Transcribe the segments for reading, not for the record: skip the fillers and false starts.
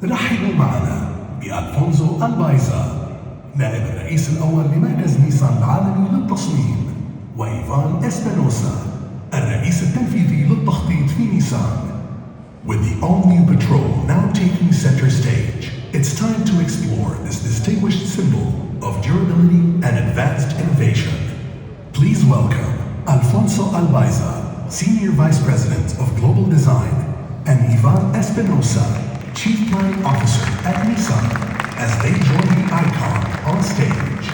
رحبوا معنا بألفونسو البايزا نائب الرئيس الأول لمركز نيسان العالمي للتصميم، وإيفان إسبينوسا الرئيس التنفيذي للتخطيط في نيسان. With the all-new Patrol now taking center stage, it's time to explore this distinguished symbol of durability and advanced innovation. Please welcome Alfonso Albaiza, Senior Vice President of Global Design, and Ivan Espinosa, Chief Planning Officer at Nissan, as they join the icon on stage.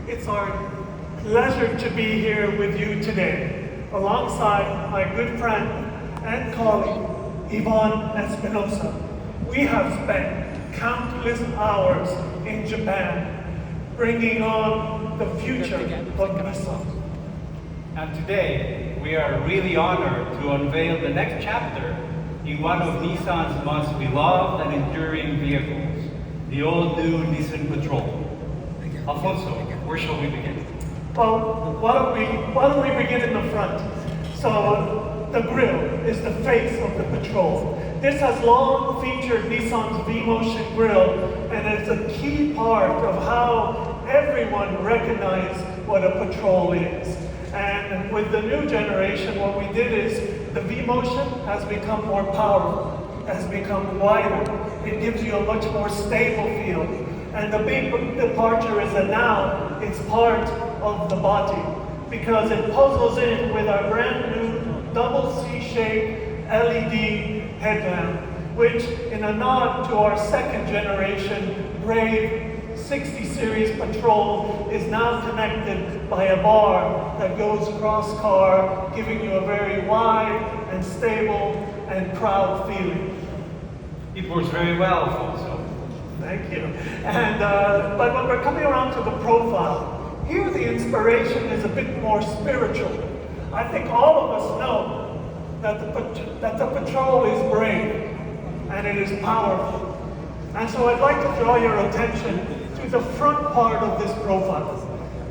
It's our pleasure to be here with you today, alongside my good friend and colleague, Ivan Espinosa. We have spent countless hours in Japan bringing on the future of Nissan. And today, we are really honored to unveil the next chapter in one of Nissan's most beloved and enduring vehicles, the all-new Nissan Patrol. Alfonso, where shall we begin? Well, why don't we begin in the front? So the grille is the face of the Patrol. This has long featured Nissan's V-Motion grille, and it's a key part of how everyone recognizes what a Patrol is. And with the new generation, what we did is the V-Motion has become more powerful, has become wider. It gives you a much more stable feel. And the big departure is that now it's part of the body, because it puzzles in with our brand new double C-shaped LED headlamp, which in a nod to our second generation Brave 60 series Patrol is now connected by a bar that goes cross car, giving you a very wide and stable and proud feeling. It works very well, Alfonso. Thank you. And but when we're coming around to the profile, here the inspiration is a bit more spiritual. I think all of us know that the Patrol is brave and it is powerful. And so I'd like to draw your attention to the front part of this profile.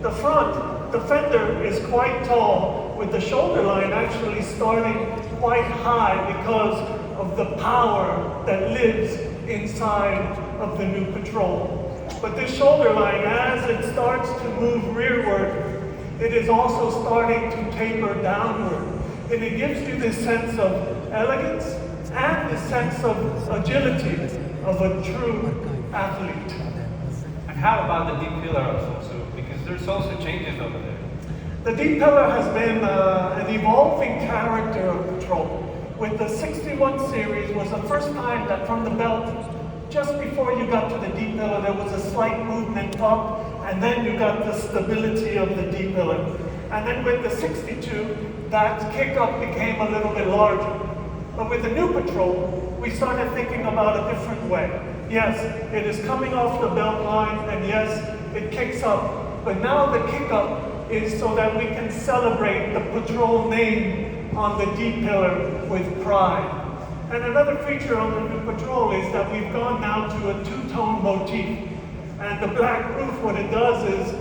The front, the fender is quite tall, with the shoulder line actually starting quite high because of the power that lives inside of the new Patrol. But this shoulder line, as it starts to move rearward, it is also starting to taper downward. And it gives you this sense of elegance and this sense of agility of a true athlete. And how about the deep pillar, Alfonso? Because there's also changes over there. The deep pillar has been an evolving character of Patrol. With the 61 series was the first time that from the belt, just before you got to the deep pillar, there was a slight movement up, and then you got the stability of the deep pillar. And then with the 62, that kick up became a little bit larger. But with the new Patrol, we started thinking about a different way. Yes, it is coming off the belt line, and yes, it kicks up. But now the kick up is so that we can celebrate the Patrol name on the deep pillar with pride. And another feature on the new Patrol is that we've gone now to a two-tone motif. And the black roof, what it does is,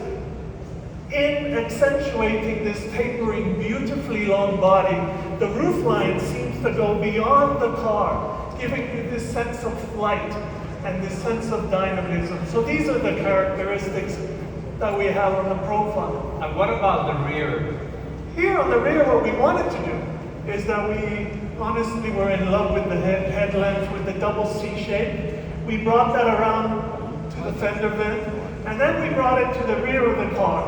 in accentuating this tapering, beautifully long body, the roof line seems to go beyond the car, giving you this sense of flight and this sense of dynamism. So these are the characteristics that we have on the profile. And what about the rear? Here on the rear, what we wanted to do is that we honestly were in love with the headlamps with the double C shape. We brought that around to the fender vent, and then we brought it to the rear of the car,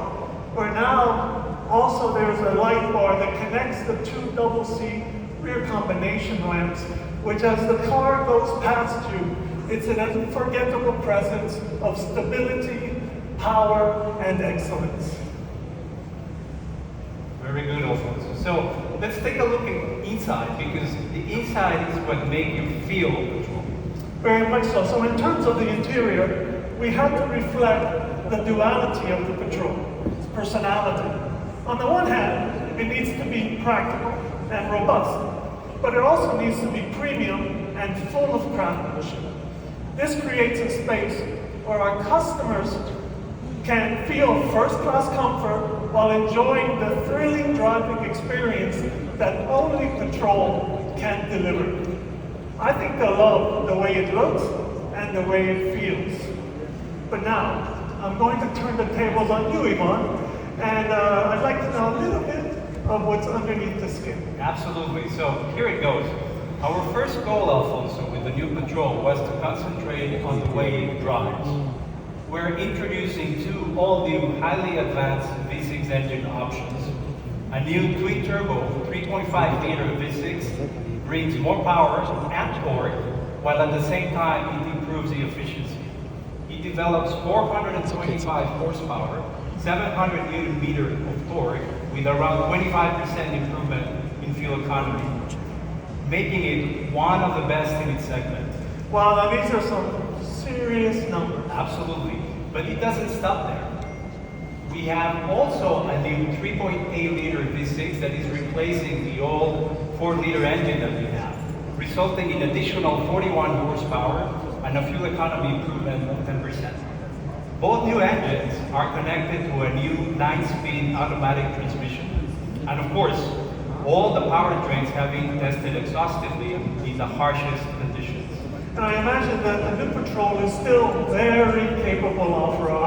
where now also there's a light bar that connects the two double C rear combination lamps, which as the car goes past you, it's an unforgettable presence of stability, power, and excellence. Very good, Alfonso. So let's take a look at inside, because the inside is what makes you feel Patrol. Very much so. So in terms of the interior, we had to reflect the duality of the Patrol, its personality. On the one hand, it needs to be practical and robust, but it also needs to be premium and full of craftsmanship. This creates a space where our customers can feel first-class comfort while enjoying the thrilling driving experience that only Patrol can deliver. I think they'll love the way it looks and the way it feels. But now, I'm going to turn the tables on you, Ivan, and I'd like to know a little bit of what's underneath the skin. Absolutely. So here it goes. Our first goal, Alfonso, with the new Patrol was to concentrate on the way it drives. We're introducing two all-new, highly advanced V6 engine options. A new twin-turbo 3.5-liter V6 brings more power and torque, while at the same time it improves the efficiency. It develops 425 horsepower, 700 Newton-meter of torque, with around 25% improvement in fuel economy, making it one of the best in its segment. Wow, now these are some serious numbers. Absolutely, but it doesn't stop there. We have also a new 3.8-liter V6 that is replacing the old 4-liter engine that we have, resulting in additional 41 horsepower and a fuel economy improvement of 10%. Both new engines are connected to a new 9-speed automatic transmission. And of course, all the powertrains have been tested exhaustively in the harshest conditions. And I imagine that the new Patrol is still very capable off-road.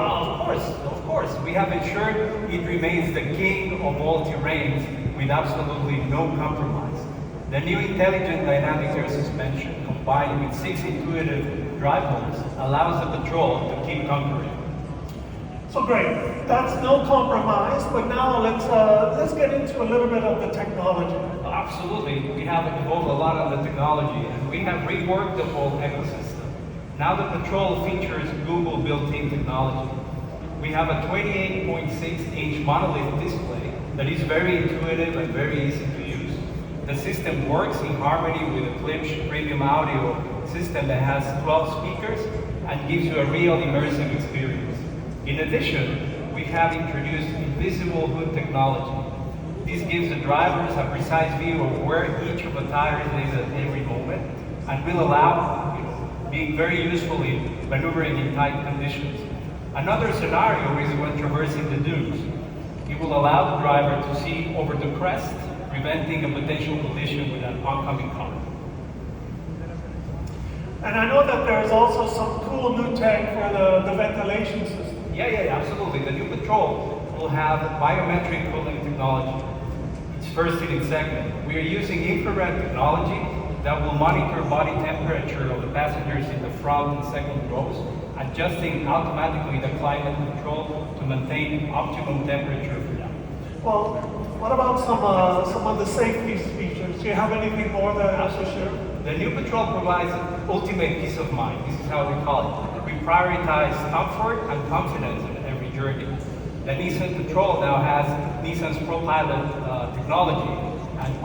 Of course. We have ensured it remains the king of all terrains with absolutely no compromise. The new intelligent dynamic air suspension combined with 6 intuitive drive modes allows the Patrol to keep conquering. So great, that's no compromise, but now let's get into a little bit of the technology. Absolutely, we have evolved a lot on the technology and we have reworked the whole ecosystem. Now the Patrol features Google built-in technology. We have a 28.6-inch monolith display that is very intuitive and very easy to use. The system works in harmony with a Klipsch premium audio system that has 12 speakers and gives you a real immersive experience. In addition, we have introduced invisible hood technology. This gives the drivers a precise view of where each of the tires is at every moment and will allow being very useful in maneuvering in tight conditions. Another scenario is when traversing the dunes. It will allow the driver to see over the crest, preventing a potential collision with an oncoming car. And I know that there's also some cool new tech for the ventilation system. Yeah, absolutely. The new Patrol will have biometric cooling technology. It's first in its segment. We are using infrared technology that will monitor body temperature of the passengers in the front and second rows, adjusting automatically the climate control to maintain optimum temperature for them. Well, what about some of the safety features? Do you have anything more that has to share? The new Patrol provides ultimate peace of mind. This is how we call it. We prioritize comfort and confidence in every journey. The Nissan Patrol now has Nissan's ProPilot technology,